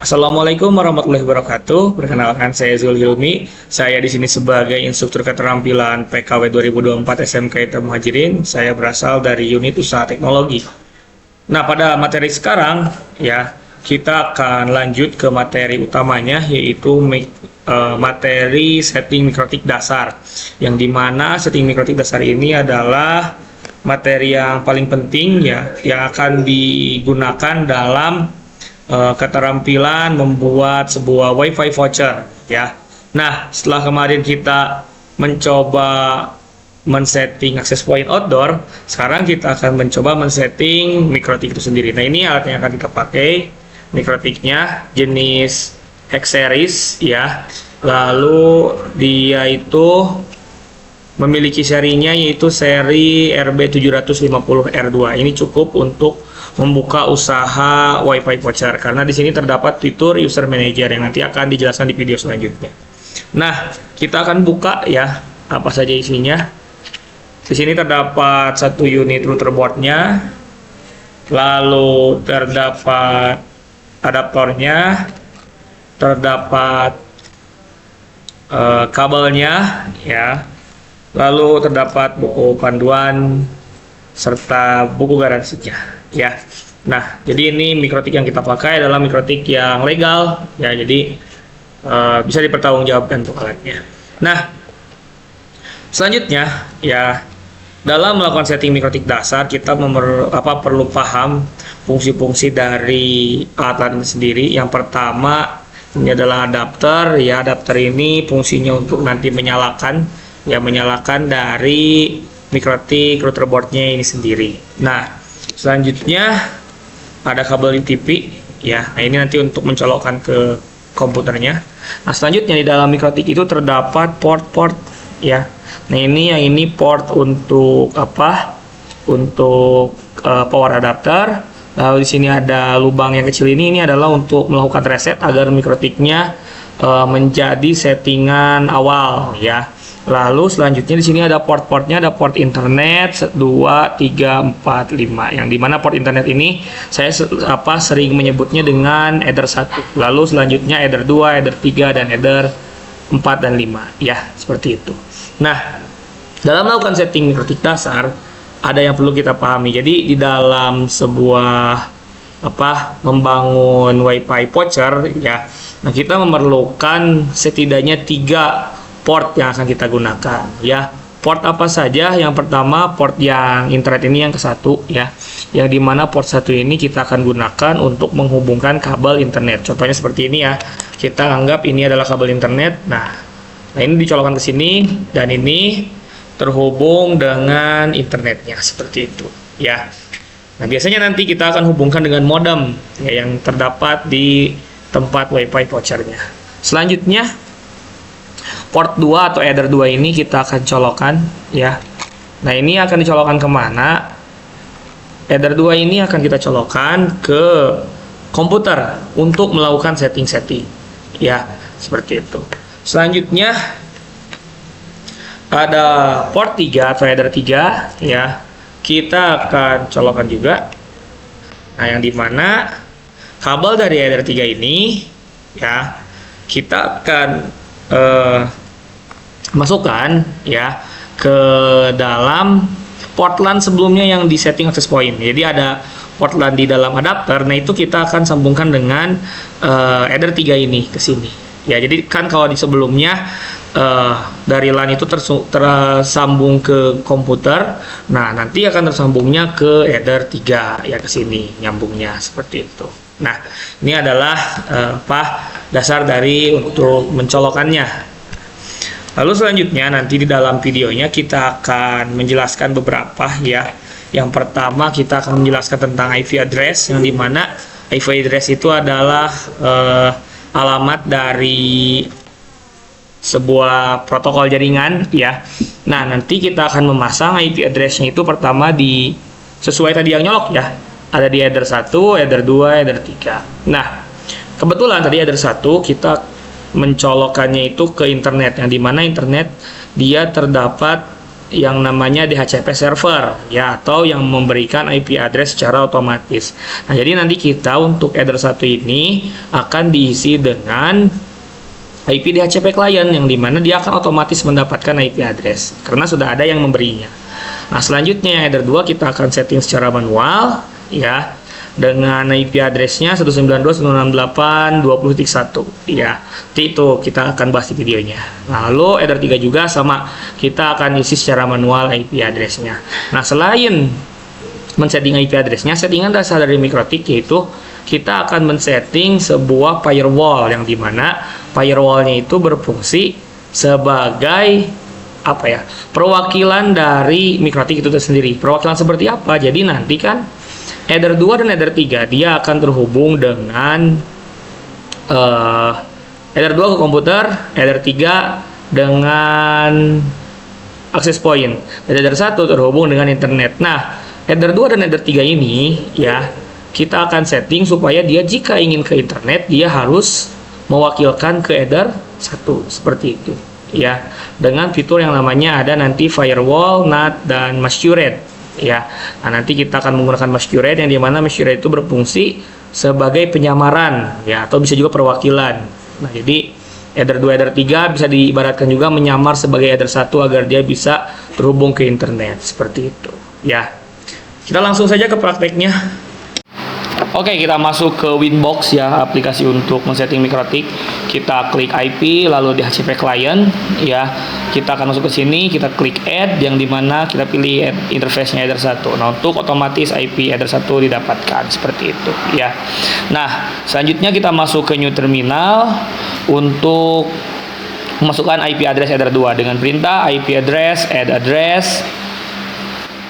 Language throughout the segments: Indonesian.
Assalamualaikum warahmatullahi wabarakatuh. Perkenalkan saya Zul Hilmi. Saya di sini sebagai instruktur keterampilan PKW 2024 SMK ITB Muhajirin. Saya berasal dari unit usaha teknologi. Nah, pada materi sekarang ya, kita akan lanjut ke materi utamanya, yaitu materi setting mikrotik dasar. Yang dimana setting mikrotik dasar ini adalah materi yang paling penting ya, yang akan digunakan dalam keterampilan membuat sebuah WiFi voucher ya. Nah, setelah kemarin kita mencoba men-setting access point outdoor, sekarang kita akan mencoba men-setting mikrotik itu sendiri. Nah, ini alat yang akan kita pakai. Mikrotiknya jenis Hex series ya. Lalu dia itu memiliki serinya yaitu seri RB750R2. Ini cukup untuk membuka usaha WiFi voucher karena di sini terdapat fitur user manager yang nanti akan dijelaskan di video selanjutnya. Nah, kita akan buka ya apa saja isinya. Di sini terdapat satu unit router boardnya, lalu terdapat adaptornya, terdapat kabelnya ya, lalu terdapat buku panduan serta buku garansinya ya. Nah, jadi ini mikrotik yang kita pakai adalah mikrotik yang legal ya, jadi bisa dipertanggungjawabkan untuk alatnya. Nah, selanjutnya ya, dalam melakukan setting mikrotik dasar kita perlu paham fungsi-fungsi dari alat sendiri. Yang pertama ini adalah adapter ya. Adapter ini fungsinya untuk nanti menyalakan dari mikrotik router boardnya ini sendiri. Nah, selanjutnya ada kabel TV ya. Nah, ini nanti untuk mencolokkan ke komputernya. Nah, selanjutnya di dalam mikrotik itu terdapat port-port ya. Nah, ini port untuk apa? Untuk power adapter. Lalu di sini ada lubang yang kecil ini adalah untuk melakukan reset agar mikrotiknya menjadi settingan awal ya. Lalu selanjutnya di sini ada port-portnya, ada port internet 2, 3, 4, 5. Yang dimana port internet ini saya sering menyebutnya dengan header 1. Lalu selanjutnya header 2, header 3, dan header 4 dan 5 ya, seperti itu. Nah, dalam melakukan setting mikrotik dasar ada yang perlu kita pahami. Jadi di dalam sebuah membangun WiFi voucher ya, nah kita memerlukan setidaknya 3 port yang akan kita gunakan ya. Port apa saja? Yang pertama port yang internet ini yang ke-1 ya, yang dimana port 1 ini kita akan gunakan untuk menghubungkan kabel internet. Contohnya seperti ini ya, kita anggap ini adalah kabel internet. Nah ini dicolokkan ke sini dan ini terhubung dengan internetnya seperti itu ya. Nah, biasanya nanti kita akan hubungkan dengan modem ya, yang terdapat di tempat WiFi vouchernya. Selanjutnya port 2 atau header 2 ini kita akan colokkan ya. Nah, ini akan dicolokkan kemana? Header 2 ini akan kita colokkan ke komputer untuk melakukan setting-setting ya, seperti itu. Selanjutnya ada port 3 atau header 3 ya, kita akan colokkan juga. Nah, yang dimana kabel dari header 3 ini ya, kita akan masukkan ya ke dalam port LAN sebelumnya yang di setting access point. Jadi ada port LAN di dalam adapter. Nah, itu kita akan sambungkan dengan header 3 ini ke sini ya. Jadi kan kalau di sebelumnya dari LAN itu tersambung ke komputer, nah nanti akan tersambungnya ke header 3 ya, ke sini nyambungnya seperti itu. Nah, ini adalah dasar dari untuk mencolokkannya. Lalu selanjutnya nanti di dalam videonya kita akan menjelaskan beberapa ya. Yang pertama kita akan menjelaskan tentang IP address, yang dimana IP address itu adalah alamat dari sebuah protokol jaringan ya. Nah, nanti kita akan memasang IP address-nya itu pertama di sesuai tadi yang nyolok ya. Ada di header 1, header 2, header 3. Nah, kebetulan tadi header 1 kita mencolokkannya itu ke internet, yang dimana internet dia terdapat yang namanya DHCP server ya, atau yang memberikan IP address secara otomatis. Nah, jadi nanti kita untuk header 1 ini akan diisi dengan IP DHCP client, yang dimana dia akan otomatis mendapatkan IP address karena sudah ada yang memberinya. Nah, selanjutnya header 2 kita akan setting secara manual ya, dengan IP addressnya 192.168.20.1 ya. Itu kita akan bahas di videonya. Nah, lalu header 3 juga sama, kita akan isi secara manual IP addressnya. Nah, selain men-setting IP addressnya, settingan dasar dari MikroTik yaitu kita akan men-setting sebuah firewall, yang dimana firewallnya itu berfungsi sebagai apa ya, perwakilan dari MikroTik itu sendiri. Perwakilan seperti apa? Jadi nanti kan header 2 dan header 3 dia akan terhubung dengan header 2 ke komputer, header 3 dengan access point, dan header 1 terhubung dengan internet. Nah, header 2 dan header 3 ini ya, kita akan setting supaya dia jika ingin ke internet dia harus mewakilkan ke header 1 seperti itu ya, dengan fitur yang namanya ada nanti firewall, NAT, dan masquerade ya. Nah, nanti kita akan menggunakan masquerade, yang dimana masquerade itu berfungsi sebagai penyamaran ya, atau bisa juga perwakilan. Nah, jadi header 2, header 3 bisa diibaratkan juga menyamar sebagai header 1 agar dia bisa terhubung ke internet seperti itu ya. Kita langsung saja ke prakteknya. Oke, kita masuk ke Winbox ya, aplikasi untuk men-setting MikroTik. Kita klik IP, lalu DHCP client ya. Kita akan masuk ke sini, kita klik add, yang dimana kita pilih interface-nya header 1. Nah, untuk otomatis IP header 1 didapatkan seperti itu ya. Nah, selanjutnya kita masuk ke new terminal untuk memasukkan IP address header 2 dengan perintah IP address add address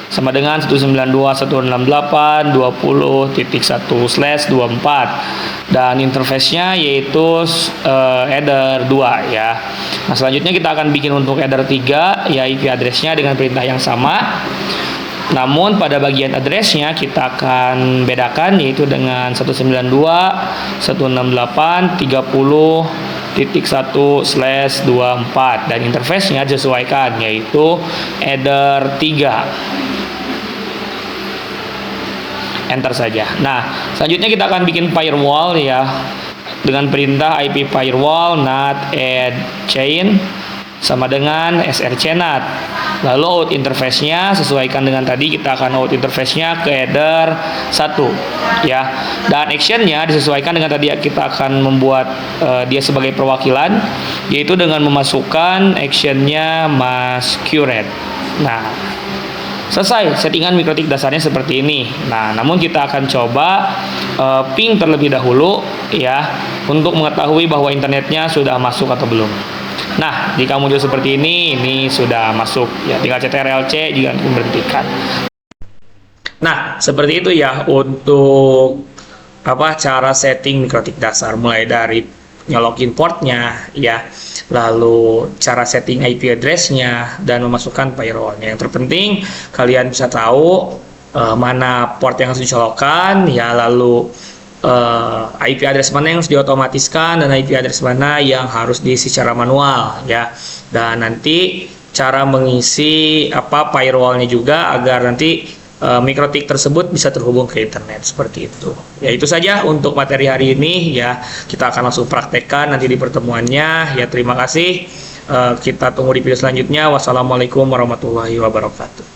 sama dengan 192.168.20.1/24, dan interface-nya yaitu header 2 ya. Nah, selanjutnya kita akan bikin untuk header 3 ya, IP address-nya dengan perintah yang sama. Namun pada bagian address-nya kita akan bedakan, yaitu dengan 192.168.30.1/24, dan interface-nya disesuaikan yaitu header 3. Enter saja. Nah, selanjutnya kita akan bikin firewall ya, dengan perintah IP firewall NAT add chain sama dengan src NAT. Lalu out interface-nya sesuaikan dengan tadi, kita akan out interface-nya ke header 1 ya. Dan action-nya disesuaikan dengan tadi, kita akan membuat dia sebagai perwakilan, yaitu dengan memasukkan action-nya masquerade. Nah, selesai settingan MikroTik dasarnya seperti ini. Nah, namun kita akan coba ping terlebih dahulu ya, untuk mengetahui bahwa internetnya sudah masuk atau belum. Nah, jika muncul seperti ini sudah masuk ya, tinggal CTRL-C juga memberhentikan. Nah, seperti itu ya untuk cara setting MikroTik dasar, mulai dari nyolokin portnya ya, lalu cara setting IP address-nya, dan memasukkan firewall-nya. Yang terpenting kalian bisa tahu mana port yang harus dicolokkan ya, lalu IP address mana yang harus diotomatiskan dan IP address mana yang harus diisi secara manual ya. Dan nanti cara mengisi firewall-nya juga agar nanti MikroTik tersebut bisa terhubung ke internet seperti itu. Ya, itu saja untuk materi hari ini ya. Kita akan langsung praktekkan nanti di pertemuannya ya. Terima kasih. Kita tunggu di video selanjutnya. Wassalamualaikum warahmatullahi wabarakatuh.